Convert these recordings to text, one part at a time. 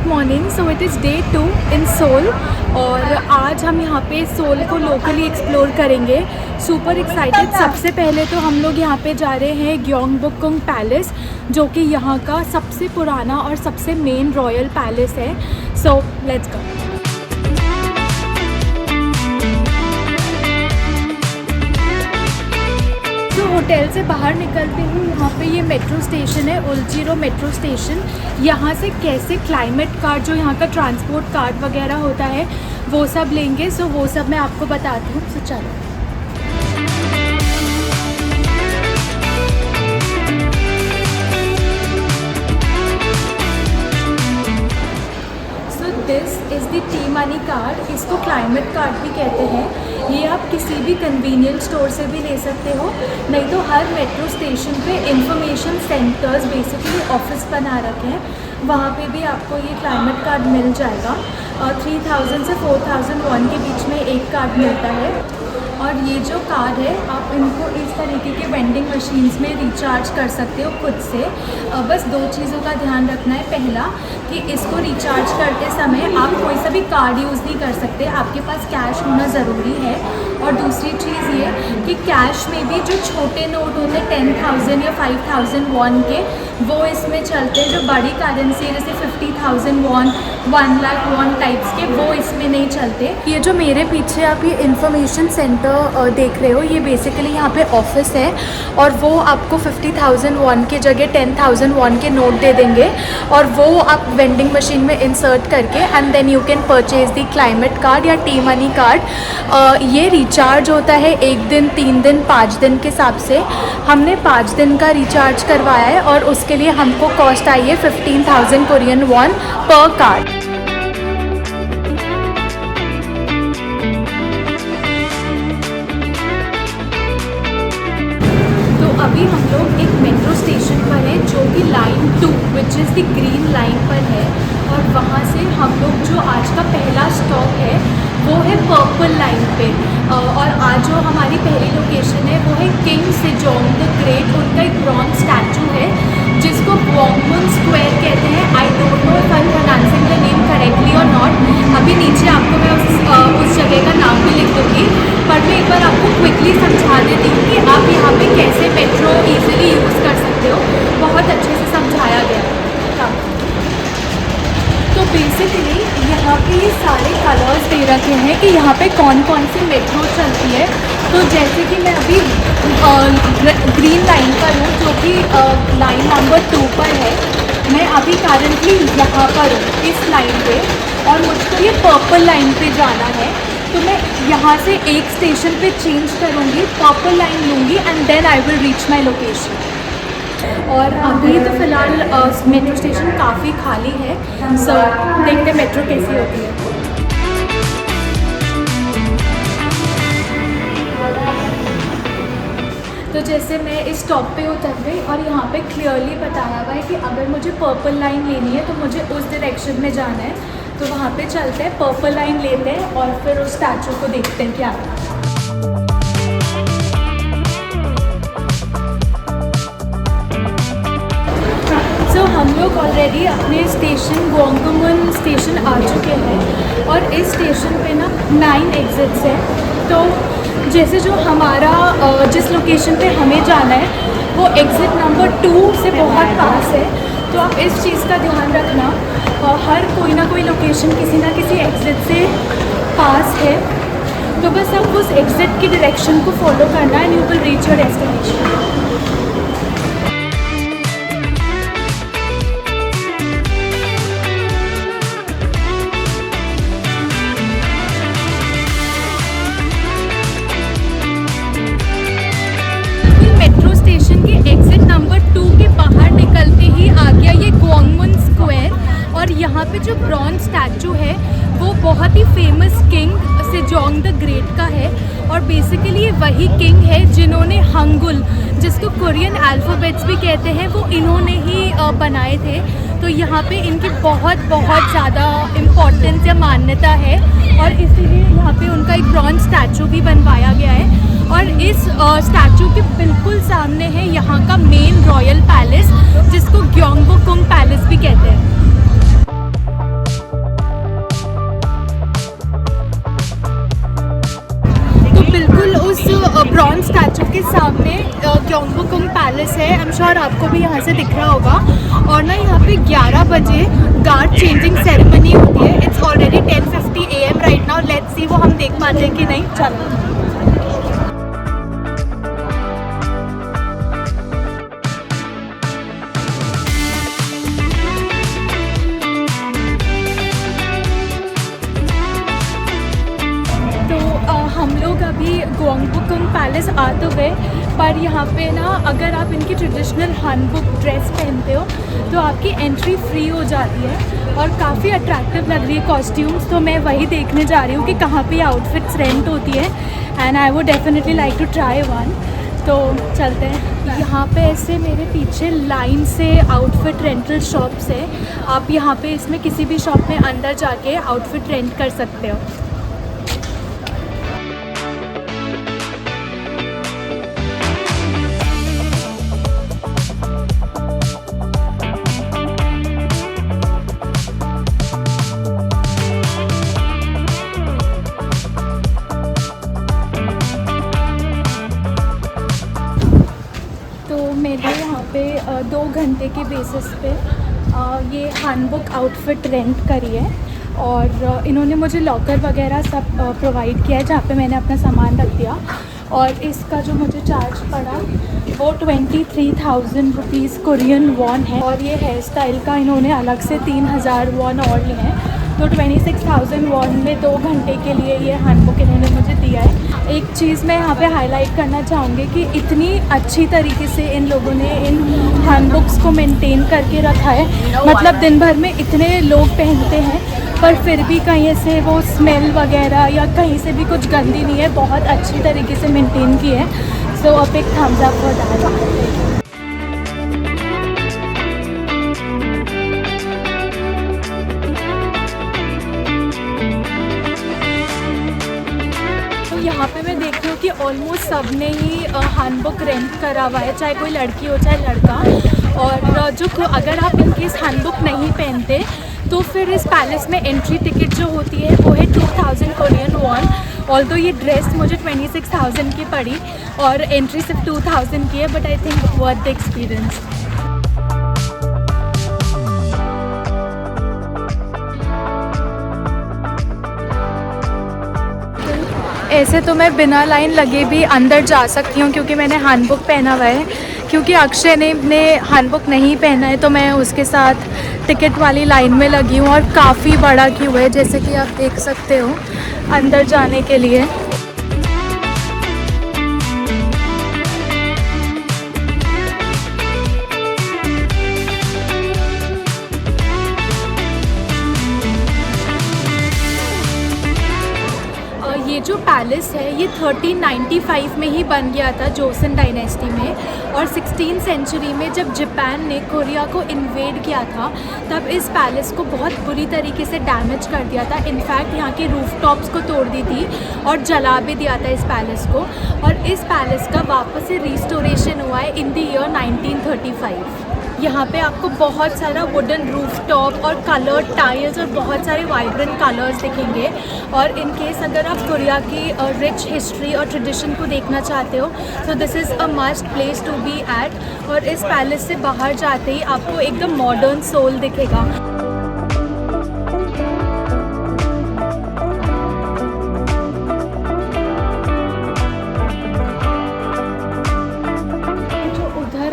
Good morning. So it is day 2 in Seoul और आज हम यहाँ पे सोल को लोकली एक्सप्लोर करेंगे। Super excited. सबसे पहले तो हम लोग यहाँ पे जा रहे हैं गयोंगबोकुंग पैलेस, जो कि यहाँ का सबसे पुराना और सबसे मेन रॉयल पैलेस है। सो लेट्स गो। होटल से बाहर निकलते ही यहाँ पे ये मेट्रो स्टेशन है, उलजीरो मेट्रो स्टेशन। यहाँ से कैसे क्लाइमेट कार्ड, जो यहाँ का ट्रांसपोर्ट कार्ड वगैरह होता है, वो सब लेंगे। सो वो सब मैं आपको बताती हूँ। सो चलो। This is the T money card. इसको क्लाइमेट कार्ड भी कहते हैं। ये आप किसी भी कन्वीनियंस स्टोर से भी ले सकते हो, नहीं तो हर मेट्रो स्टेशन पे इंफॉर्मेशन सेंटर्स, बेसिकली ऑफिस बना रखे हैं, वहाँ पे भी आपको ये क्लाइमेट कार्ड मिल जाएगा। 3000 से 4000 वॉन के बीच में एक कार्ड मिलता है। और ये जो कार्ड है, आप इनको इस तरीके के वेंडिंग मशीन्स में रिचार्ज कर सकते हो खुद से। बस दो चीज़ों का ध्यान रखना है। पहला कि इसको रिचार्ज करते समय आप कोई सा भी कार्ड यूज़ नहीं कर सकते, आपके पास कैश होना ज़रूरी है। और दूसरी चीज़ ये कि कैश में भी जो छोटे नोट होते हैं 10,000 या 5,000 वॉन के, वो इसमें चलते हैं। जो बड़ी करेंसी जैसे 50,000 वॉन, 1 लाख वॉन टाइप्स के, वो इसमें नहीं चलते। ये जो मेरे पीछे आप ये इंफॉर्मेशन सेंटर देख रहे हो, ये बेसिकली यहाँ पे ऑफिस है और वो आपको 50,000 वॉन की जगह 10,000 वॉन के नोट दे देंगे और वो आप वेंडिंग मशीन में इंसर्ट करके and then you can purchase the climate card or T money card. ये रिचार्ज होता है 1 दिन, 3 दिन, 5 दिन के हिसाब से। हमने 5 दिन का रिचार्ज करवाया है और उसके लिए हमको कॉस्ट आई है 15,000 कोरियन वॉन पर कार्ड। अभी हम लोग एक मेट्रो स्टेशन पर हैं, जो कि line 2 which is the green line पर है। और वहाँ से हम लोग जो आज का पहला स्टॉप है वो है पर्पल लाइन पे। और आज जो हमारी पहली लोकेशन है वो है किंग सेजोंग द ग्रेट। उनका एक ब्रॉन्ज स्टैचू है जिसको ग्योंगमुन स्क्वायर कहते हैं। I don't know if I am pronouncing the name correctly और नॉट। अभी नीचे आपको मैं उस जगह का नाम भी लिख दूँगी, पर मैं एक बार आपको क्विकली समझा देती हूँ कि आप यहाँ पे कैसे मेट्रो ईजिली यूज़ कर सकते हो। बहुत अच्छे से समझाया गया है। तो बेसिकली यहाँ पे ये सारे कलर्स दे रखे हैं कि यहाँ पे कौन कौन सी मेट्रो चलती है। तो जैसे कि मैं अभी ग्रीन लाइन पर हूँ, जो कि लाइन नंबर 2 पर है। मैं अभी करंटली यहाँ पर हूँ इस लाइन पे और मुझको ये पर्पल लाइन पे जाना है। तो मैं यहाँ से एक स्टेशन पे चेंज करूँगी, पर्पल लाइन लूँगी and then I will reach my location. और अभी तो फ़िलहाल मेट्रो स्टेशन काफ़ी खाली है। सो देखते मेट्रो कैसी होती है। तो जैसे मैं इस स्टॉप पे उतर गई और यहाँ पे क्लियरली बताया हुआ है कि अगर मुझे पर्पल लाइन लेनी है तो मुझे उस डायरेक्शन में जाना है। तो वहाँ पे चलते हैं, पर्पल लाइन लेते हैं और फिर उस स्टैचू को देखते हैं क्या है। हम लोग ऑलरेडी अपने स्टेशन ग्योंगमुन स्टेशन आ चुके हैं और इस स्टेशन पे ना 9 एग्जिट्स हैं। तो जैसे जो हमारा जिस लोकेशन पे हमें जाना है वो एग्ज़िट नंबर 2 से बहुत पास है। तो आप इस चीज़ का ध्यान रखना, हर कोई ना कोई लोकेशन किसी ना किसी एग्ज़िट से पास है। तो बस आप उस एग्ज़िट की डायरेक्शन को फॉलो करना and you will reach your destination. Exit number 2 के बाहर निकलते ही आ गया ये ग्योंगमुन स्क्वायर। और यहाँ पे जो ब्रॉन्ज स्टैचू है वो बहुत ही famous King Sejong the Great का है। और बेसिकली ये वही किंग है जिन्होंने हंगुल, जिसको कोरियन अल्फ़ाबेट्स भी कहते हैं, वो इन्होंने ही बनाए थे। तो यहाँ पे इनकी बहुत ज़्यादा इम्पोर्टेंस या मान्यता है और इसीलिए यहाँ पे उनका एक ब्रॉन्ज स्टैचू भी बनवाया गया है। और इस स्टैचू के बिल्कुल सामने है यहाँ का मेन रॉयल पैलेस, जिसको गयोंगबोकुंग पैलेस भी कहते हैं। ब्रॉन्ज स्टैचू के सामने गयोंगबोकुंग पैलेस है। आई एम श्योर आपको भी यहाँ से दिख रहा होगा। और ना यहाँ पे 11 बजे गार्ड चेंजिंग सेरेमनी होती है। It's already 10:50 AM right now. Let's see वो हम देख पाते हैं कि नहीं। चलो। हम लोग अभी गयोंगबोकुंग पैलेस आ तो गए, पर यहाँ पे ना अगर आप इनकी ट्रेडिशनल हानबुक ड्रेस पहनते हो तो आपकी एंट्री फ्री हो जाती है और काफ़ी अट्रैक्टिव लग रही है कॉस्ट्यूम्स। तो मैं वही देखने जा रही हूँ कि कहाँ पे आउटफिट्स रेंट होती है and I would definitely like to try one. तो चलते हैं। यहाँ पे ऐसे मेरे पीछे लाइन से आउटफिट रेंटल शॉप्स है। आप यहाँ पे इसमें किसी भी शॉप में अंदर जाके आउटफिट रेंट कर सकते हो। मेरे यहाँ पे 2 घंटे के बेसिस पे ये हानबुक आउटफिट रेंट करी है और इन्होंने मुझे लॉकर वगैरह सब प्रोवाइड किया है जहाँ पे मैंने अपना सामान रख दिया। और इसका जो मुझे चार्ज पड़ा वो 23,000 रुपीज़ कोरियन वॉन है। और ये हेयर स्टाइल का इन्होंने अलग से 3,000 वॉन और लिए हैं। तो 26,000 वॉन में 2 घंटे के लिए ये हैंडबुक इन्होंने मुझे दिया है। एक चीज़ मैं यहाँ पे हाईलाइट करना चाहूँगी कि इतनी अच्छी तरीके से इन लोगों ने इन हैंडबुक्स को मेंटेन करके रखा है। मतलब दिन भर में इतने लोग पहनते हैं पर फिर भी कहीं से वो स्मेल वगैरह या कहीं से भी कुछ गंदी नहीं है। बहुत अच्छी तरीके से मेंटेन की है। सो अब एक थम्स अप फॉर दैट। यहाँ पे मैं देख रही हूँ कि ऑलमोस्ट सब ने ही हैंडबुक रेंट करा हुआ है, चाहे कोई लड़की हो चाहे लड़का। और जो अगर आप इनकेस हैंडबुक नहीं पहनते तो फिर इस पैलेस में एंट्री टिकट जो होती है वो है 2,000 कोरियन वॉन। ऑल्दो ये ड्रेस मुझे 26,000 की पड़ी और एंट्री सिर्फ 2,000 की है, but I think worth the experience. ऐसे तो मैं बिना लाइन लगे भी अंदर जा सकती हूँ क्योंकि मैंने हैंडबुक पहना हुआ है। क्योंकि अक्षय ने हैंडबुक नहीं पहना है तो मैं उसके साथ टिकट वाली लाइन में लगी हूँ और काफ़ी बड़ा क्यू है जैसे कि आप देख सकते हो अंदर जाने के लिए। ये जो पैलेस है ये 1395 में ही बन गया था जोसेन डायनेस्टी में। और 16th सेंचुरी में जब जापान ने कोरिया को इन्वेड किया था तब इस पैलेस को बहुत बुरी तरीके से डैमेज कर दिया था। इनफैक्ट यहाँ के रूफटॉप्स को तोड़ दी थी और जला भी दिया था इस पैलेस को। और इस पैलेस का वापस से रिस्टोरेशन हुआ है इन द ईयर 1935। यहाँ पे आपको बहुत सारा वुडन रूफटॉप और कलर्ड टाइल्स और बहुत सारे वाइब्रेंट कलर्स दिखेंगे। और इन केस अगर आप कोरिया की रिच हिस्ट्री और ट्रेडिशन को देखना चाहते हो तो this is a must place to be at. और इस पैलेस से बाहर जाते ही आपको एकदम मॉडर्न सोल दिखेगा।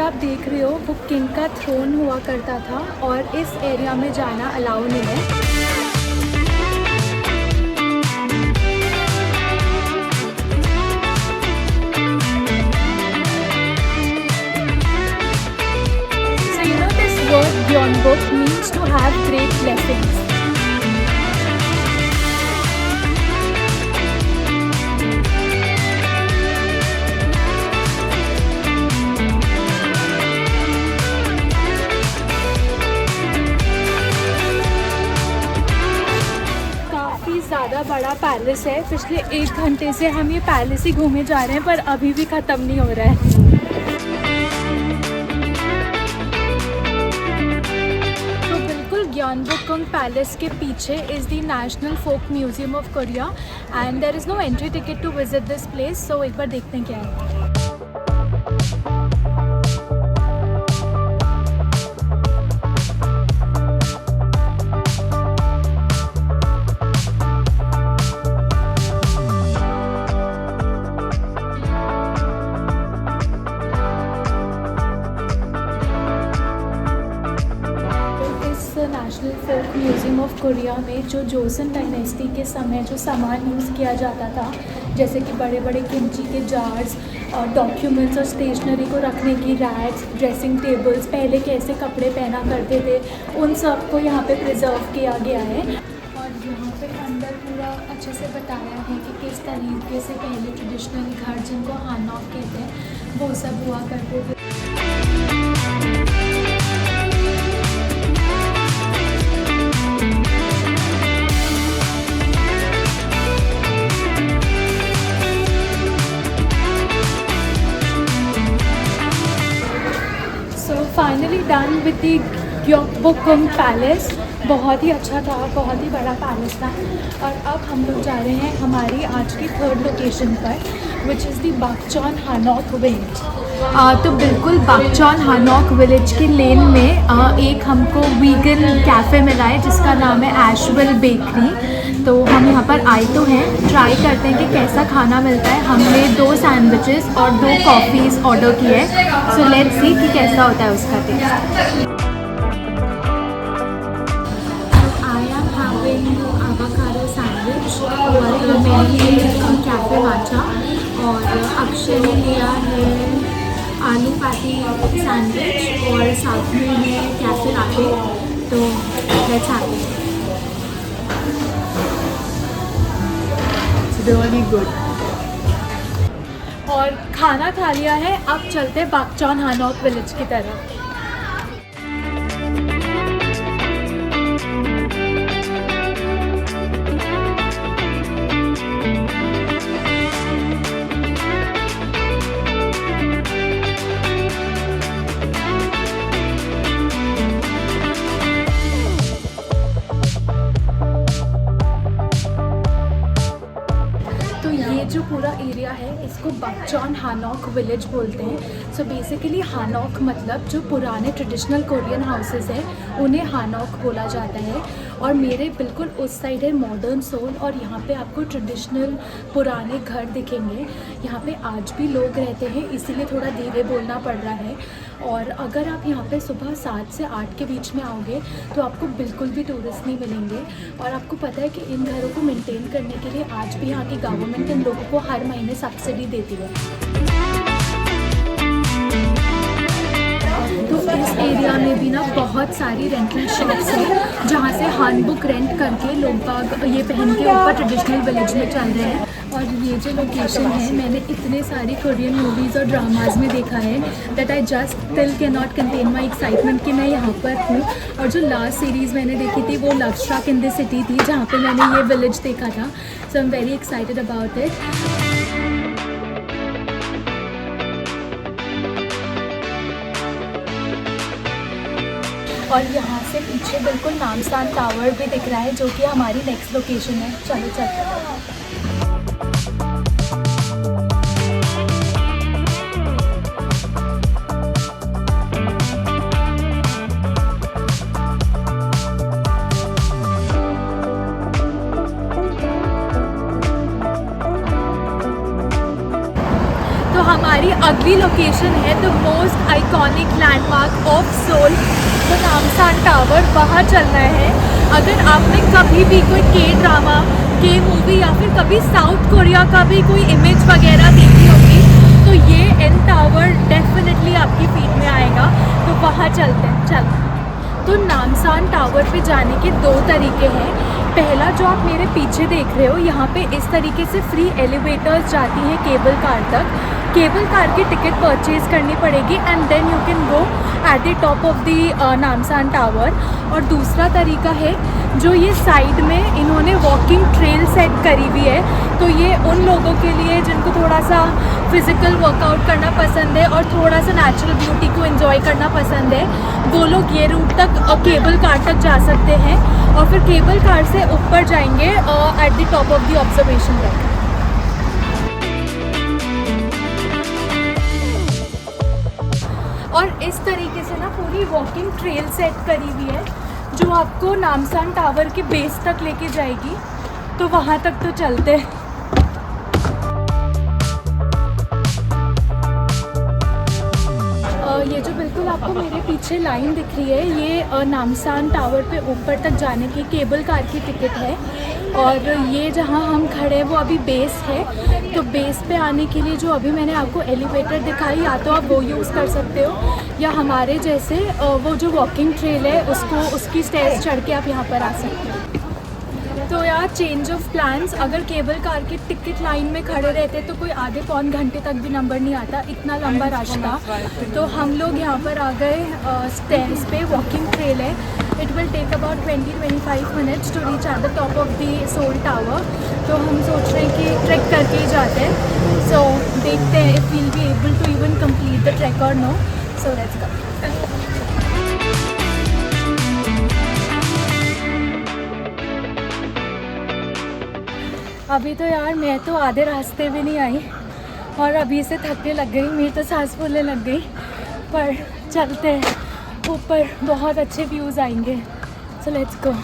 आप देख रहे हो वो किंग का थ्रोन हुआ करता था और इस एरिया में जाना अलाउ नहीं है। So you know this word Gyeongbok means to have great blessings. ज़्यादा बड़ा पैलेस है। पिछले 1 घंटे से हम ये पैलेस ही घूमे जा रहे हैं पर अभी भी ख़त्म नहीं हो रहा है। तो बिल्कुल हानबुकगंग पैलेस के पीछे is the National Folk Museum of Korea and there is no entry ticket to visit this place, so एक बार देखते हैं क्या है। National Folk Museum of Korea में जो जोसन डायनेस्टी के समय जो सामान यूज़ किया जाता था, जैसे कि बड़े बड़े किमची के जार्स और डॉक्यूमेंट्स और स्टेशनरी को रखने की रैक्स, ड्रेसिंग टेबल्स, पहले कैसे कपड़े पहना करते थे, उन सब को यहाँ पे प्रिजर्व किया गया है। और यहाँ पे अंदर पूरा अच्छे से बताया है कि किस तरीके से पहले ट्रेडिशनल घर जिनको हानॉक कहते हैं वो सब हुआ करते थे। फाइनली डन विद द गyeokbokgung पैलेस। बहुत ही अच्छा था, बहुत ही बड़ा पैलेस था। और अब हम लोग जा रहे हैं हमारी आज की थर्ड लोकेशन पर, which is the bakcheon hanok village. तो बिल्कुल bakcheon hanok विलेज के लेन में एक हमको वीगन कैफ़े मिला है जिसका नाम है एशवेल बेकरी। तो हम यहाँ पर आए तो हैं, ट्राई करते हैं कि कैसा खाना मिलता है। हमने 2 सैंडविचेस और 2 कॉफ़ीज़ ऑर्डर किए हैं, सो लेट्स सी कि कैसा होता है उसका taste. I am having avocado sandwich और मेरे लिए कैफ़े माचा, और अक्षय ने लिया है आलू पैटी सैंडविच और साथ में है कैफ़े लाटे। तो let's have it. Really good. और खाना खा लिया है, अब चलते हैं bakcheon hanok विलेज की तरफ। जो पूरा एरिया है इसको bakcheon hanok विलेज बोलते हैं। सो बेसिकली हानॉक मतलब जो पुराने ट्रेडिशनल कोरियन हाउसेस हैं उन्हें हानॉक बोला जाता है। और मेरे बिल्कुल उस साइड है मॉडर्न सोल, और यहाँ पे आपको ट्रेडिशनल पुराने घर दिखेंगे। यहाँ पे आज भी लोग रहते हैं, इसीलिए थोड़ा धीरे बोलना पड़ रहा है। और अगर आप यहाँ पे सुबह 7 से 8 के बीच में आओगे तो आपको बिल्कुल भी टूरिस्ट नहीं मिलेंगे। और आपको पता है कि इन घरों को मेंटेन करने के लिए आज भी यहाँ की गवर्नमेंट इन लोगों को हर महीने सब्सिडी देती है। तो इस एरिया में भी ना बहुत सारी रेंटल शॉप्स हैं जहाँ से हानबुक रेंट करके लोग बाग ये पहन के ऊपर ट्रेडिशनल विलेज में चल रहे हैं। और ये जो लोकेशन है मैंने इतने सारी कोरियन मूवीज़ और ड्रामाज में देखा है that I just still can not contain my excitement कि मैं यहाँ पर हूँ। और जो लास्ट सीरीज़ मैंने देखी थी वो Love Struck in the City थी, जहाँ पे मैंने ये विलेज देखा था। So I am very excited about it. और यहाँ से पीछे बिल्कुल नामसान टावर भी दिख रहा है जो कि हमारी नेक्स्ट लोकेशन है। चलो चलते हैं। तो हमारी अगली लोकेशन है the most iconic landmark of Seoul, तो नामसान टावर। वहाँ चलना है। अगर आपने कभी भी कोई के ड्रामा, के मूवी या फिर कभी साउथ कोरिया का भी कोई इमेज वगैरह देखी होगी तो ये एन टावर डेफिनेटली आपकी फीड में आएगा। तो वहाँ चलते हैं, चल। तो नामसान टावर पे जाने के 2 तरीके हैं। पहला जो आप मेरे पीछे देख रहे हो, यहाँ पे इस तरीके से फ्री एलिवेटर्स जाती हैं केबल कार तक। केबल कार की टिकट परचेज़ करनी पड़ेगी and then you can go at the top of the Namsan Tower. और दूसरा तरीका है, जो ये साइड में इन्होंने वॉकिंग ट्रेल सेट करी हुई है, तो ये उन लोगों के लिए जिनको थोड़ा सा फिज़िकल वर्कआउट करना पसंद है और थोड़ा सा नेचुरल ब्यूटी को एंजॉय करना पसंद है, वो लोग ये रूट तक केबल कार तक जा सकते हैं और फिर केबल कार से ऊपर जाएंगे eight the top of the observation deck. और इस तरीके से ना पूरी वॉकिंग ट्रेल सेट करी हुई है जो आपको नामसान टावर के बेस तक लेके जाएगी, तो वहाँ तक तो चलते हैं। ये जो बिल्कुल आपको मेरे पीछे लाइन दिख रही है, ये नामसान टावर पे ऊपर तक जाने की केबल कार की टिकट है। और ये जहाँ हम खड़े हैं वो अभी बेस है, तो बेस पे आने के लिए जो अभी मैंने आपको एलिवेटर दिखाई, या तो आप वो यूज़ कर सकते हो या हमारे जैसे वो जो वॉकिंग ट्रेल है उसकी स्टेयर्स चढ़ के आप यहाँ पर आ सकते हो। तो यार चेंज ऑफ प्लान्स, अगर केबल कार की टिकट लाइन में खड़े रहते तो कोई आधे पौन घंटे तक भी नंबर नहीं आता, इतना लंबा रास्ता। तो हम लोग यहाँ पर आ गए स्टेयर्स पे, वॉकिंग ट्रेल है। It will take about 20-25 minutes to reach at the top of the Seoul tower. तो हम सोच रहे हैं कि ट्रैक करके ही जाते हैं। सो देखते हैं if we'll be able to even complete the track और नो। So let's go. अभी तो यार मैं तो आधे रास्ते भी नहीं आई और अभी से थकने लग गई, मेरी तो सांस फूलने लग गई। पर चलते हैं, ऊपर बहुत अच्छे व्यूज़ आएंगे। सो लेट्स गो।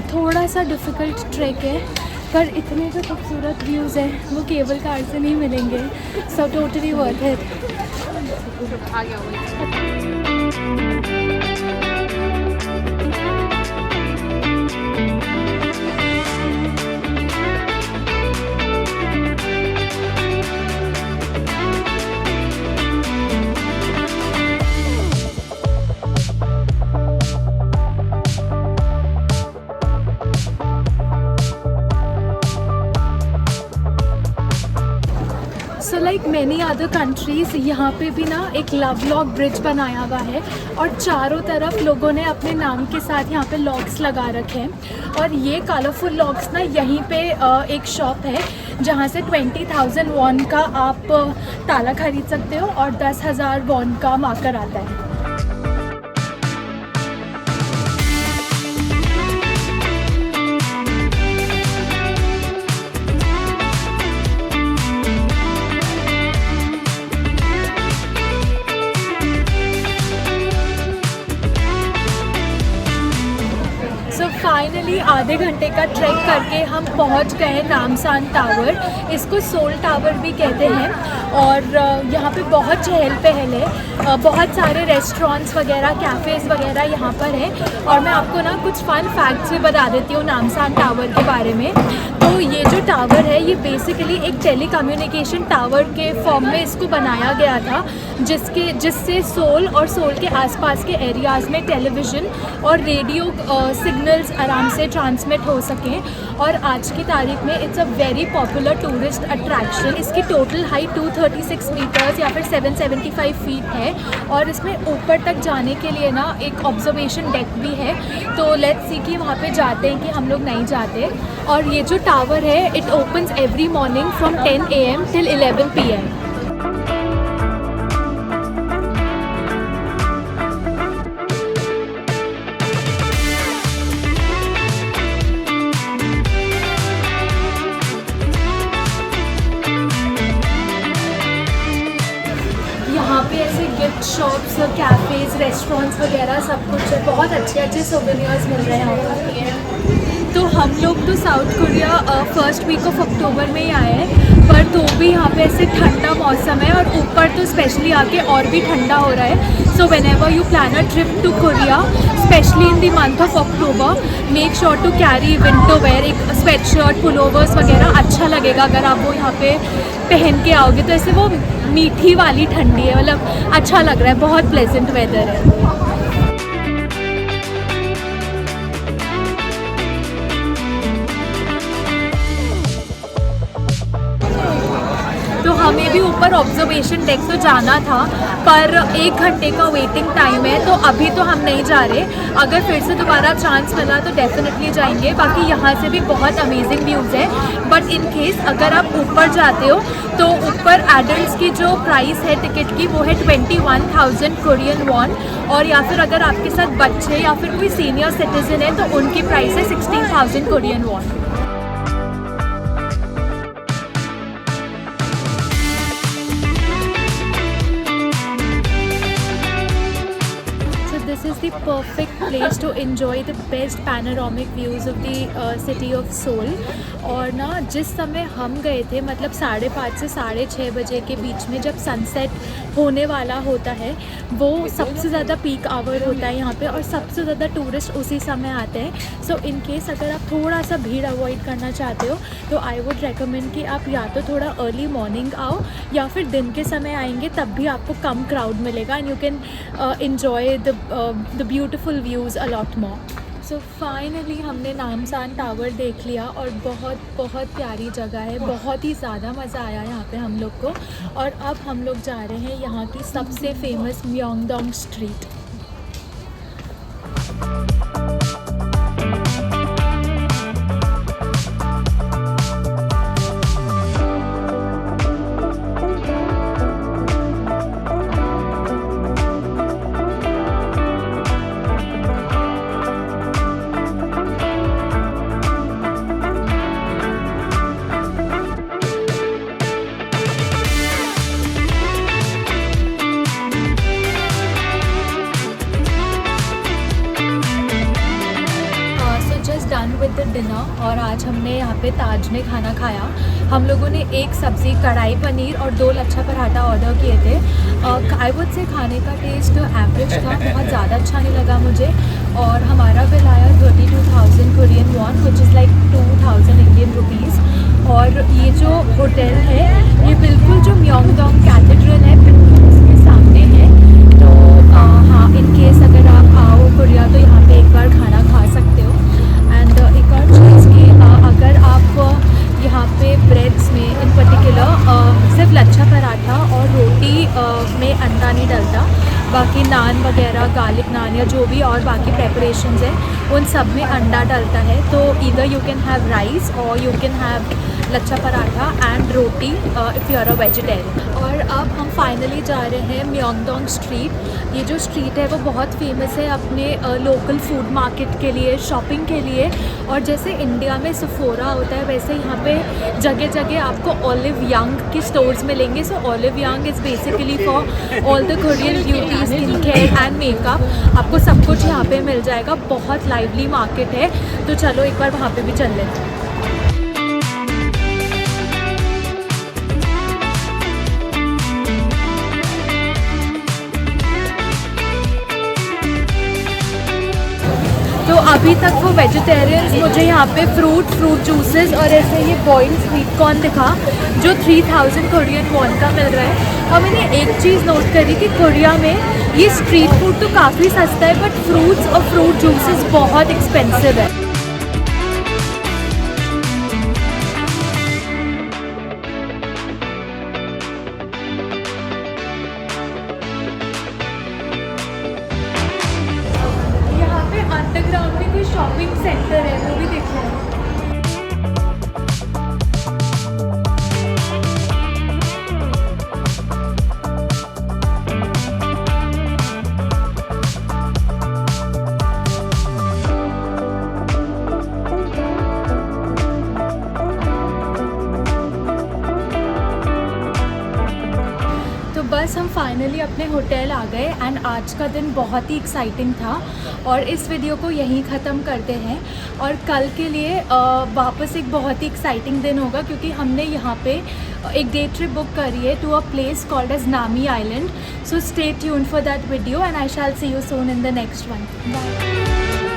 थोड़ा सा डिफ़िकल्ट ट्रैक है, पर इतने जो खूबसूरत व्यूज़ हैं वो केबल कार से नहीं मिलेंगे। So totally worth it. So like many other countries, यहाँ पे भी ना एक लव लॉक ब्रिज बनाया हुआ है और चारों तरफ लोगों ने अपने नाम के साथ यहाँ पे लॉक्स लगा रखे हैं। और ये कलरफुल लॉक्स ना यहीं पे एक शॉप है जहाँ से 20,000 वॉन का आप ताला खरीद सकते हो और 10,000 वॉन का मार्कर आता है। फाइनली आधे घंटे का ट्रैक करके हम पहुंच गए नामसान टावर। इसको सोल टावर भी कहते हैं और यहाँ पे बहुत चहल पहल है, बहुत सारे रेस्टोरेंट्स वगैरह, कैफ़ेज़ वगैरह यहाँ पर हैं। और मैं आपको ना कुछ फ़न फैक्ट्स भी बता देती हूँ नामसान टावर के बारे में। तो ये जो टावर है ये बेसिकली एक टेली कम्युनिकेशन टावर के फॉर्म में इसको बनाया गया था, जिससे सोल और सोल के आसपास के एरियाज़ में टेलीविज़न और रेडियो सिग्नल्स आराम से ट्रांसमिट हो सकें। और आज की तारीख में it's a very popular tourist attraction. इसकी टोटल हाइट 236 मीटर्स या फिर 775 फीट है और इसमें ऊपर तक जाने के लिए ना एक ऑब्जर्वेशन डेक भी है। तो लेट्स सी कि वहाँ पे जाते हैं कि हम लोग नहीं जाते। और ये जो टावर है it opens every morning from 10 AM till 11 PM। यहाँ पे ऐसे गिफ्ट शॉप्स, कैफ़ेज़, रेस्टोरेंट्स वगैरह सब कुछ है। बहुत अच्छे अच्छे सोवेनियर्स मिल रहे हैं यहाँ पर। तो हम लोग तो South Korea first week of October में ही आए हैं, पर तो भी यहाँ पे ऐसे ठंडा मौसम है और ऊपर तो स्पेशली आके और भी ठंडा हो रहा है। So whenever you plan a trip to Korea, specially in the month of October, make sure to carry winter wear, एक स्वेट शर्ट, पुलोवर्स वगैरह। अच्छा लगेगा अगर आप वो यहाँ पे पहन के आओगे तो ऐसे वो मीठी वाली ठंडी है, मतलब अच्छा लग रहा है, बहुत प्लेजेंट वेदर है। तो हमें भी ऊपर ऑब्जर्वेशन डेक तो जाना था, पर 1 घंटे का वेटिंग टाइम है, तो अभी तो हम नहीं जा रहे। अगर फिर से दोबारा चांस मिला तो डेफिनेटली जाएंगे। बाकी यहाँ से भी बहुत अमेजिंग व्यूज़ है, बट इन केस अगर आप ऊपर जाते हो तो ऊपर एडल्ट्स की जो प्राइस है टिकट की वो है 21,000 कोरियन वॉन, और या फिर अगर आपके साथ बच्चे या फिर कोई सीनियर सिटीजन है तो उनकी प्राइस है 16,000 Korean von. This is the perfect place to enjoy the best panoramic views of the city of Seoul। और ना जिस समय हम गए थे, मतलब 5:30 से 6:30 बजे के बीच में जब सनसेट होने वाला होता है, वो सबसे ज़्यादा पीक आवर होता है यहाँ पे, और सबसे ज़्यादा टूरिस्ट उसी समय आते हैं। सो इन केस अगर आप थोड़ा सा भीड़ अवॉइड करना चाहते हो तो आई वुड रेकमेंड कि आप या तो थोड़ा अर्ली मॉर्निंग आओ या फिर दिन के समय आएंगे, तब भी आपको कम क्राउड मिलेगा and you can enjoy the beautiful views a lot more। So finally हमने नामसान टावर देख लिया और बहुत बहुत प्यारी जगह है, बहुत ही ज़्यादा मज़ा आया यहाँ पे हम लोग को। और अब हम लोग जा रहे हैं यहाँ की सबसे famous Myeongdong street. With the dinner, और आज हमने यहाँ पे ताज में खाना खाया। हम लोगों ने 1 सब्ज़ी, कढ़ाई पनीर और 2 लच्छा पराठा ऑर्डर किए थे। आई वुड से खाने का टेस्ट एवरेज था, बहुत ज़्यादा अच्छा नहीं लगा मुझे। और हमारा बिल आया 32,000 Korean von, which is like 2,000 Indian rupees. और ये जो होटल है ये बिल्कुल जो म्योंगडोंग कैथेड्रल है बिल्कुल उसके सामने है। तो हाँ, इन केस अगर आप आओ कोरिया तो यहाँ पे एक बार खाना खा सकते हो। एंड एक और चीज़ कि अगर आप यहाँ पे ब्रेड्स में इन पर्टिकुलर सिर्फ लच्छा पराठा और रोटी में अंडा नहीं डलता, बाकी नान वगैरह, गार्लिक नान या जो भी और बाकी प्रेपरेशंस हैं उन सब में अंडा डलता है। तो either you can have rice और you can have lachha paratha and roti if you are a vegetarian. और अब हम फाइनली जा रहे हैं म्योंगडोंग स्ट्रीट। ये जो स्ट्रीट है वो बहुत फेमस है अपने लोकल फूड मार्केट के लिए, शॉपिंग के लिए। और जैसे इंडिया में सफोरा होता है वैसे यहाँ पे जगह जगह आपको ओलिव यंग के स्टोर्स मिलेंगे। So Olive Young is basically for all the Korean beauty, skin care and makeup. आपको सब कुछ यहाँ पे मिल जाएगा, बहुत लाइवली मार्केट है। तो चलो एक बार वहाँ पे भी चल लेते हैं। तो अभी तक वो वेजिटेरियंस मुझे यहाँ पे फ्रूट जूसेस और ऐसे ये बॉइल्ड स्वीट कॉर्न दिखा जो 3,000 कोरियन वॉन का मिल रहा है। और मैंने एक चीज़ नोट करी कि कोरिया में ये स्ट्रीट फूड तो काफ़ी सस्ता है, बट फ्रूट्स और फ्रूट जूसेस बहुत एक्सपेंसिव है। अंडरग्राउंड में कोई शॉपिंग सेंटर है वो भी देखना है। बस हम फाइनली अपने होटल आ गए एंड आज का दिन बहुत ही एक्साइटिंग था और इस वीडियो को यहीं ख़त्म करते हैं और कल के लिए वापस एक बहुत ही एक्साइटिंग दिन होगा क्योंकि हमने यहाँ पे एक डे ट्रिप बुक करी है to a place called as Nami Island. So stay tuned for that video and I shall see you soon in the next one. Bye.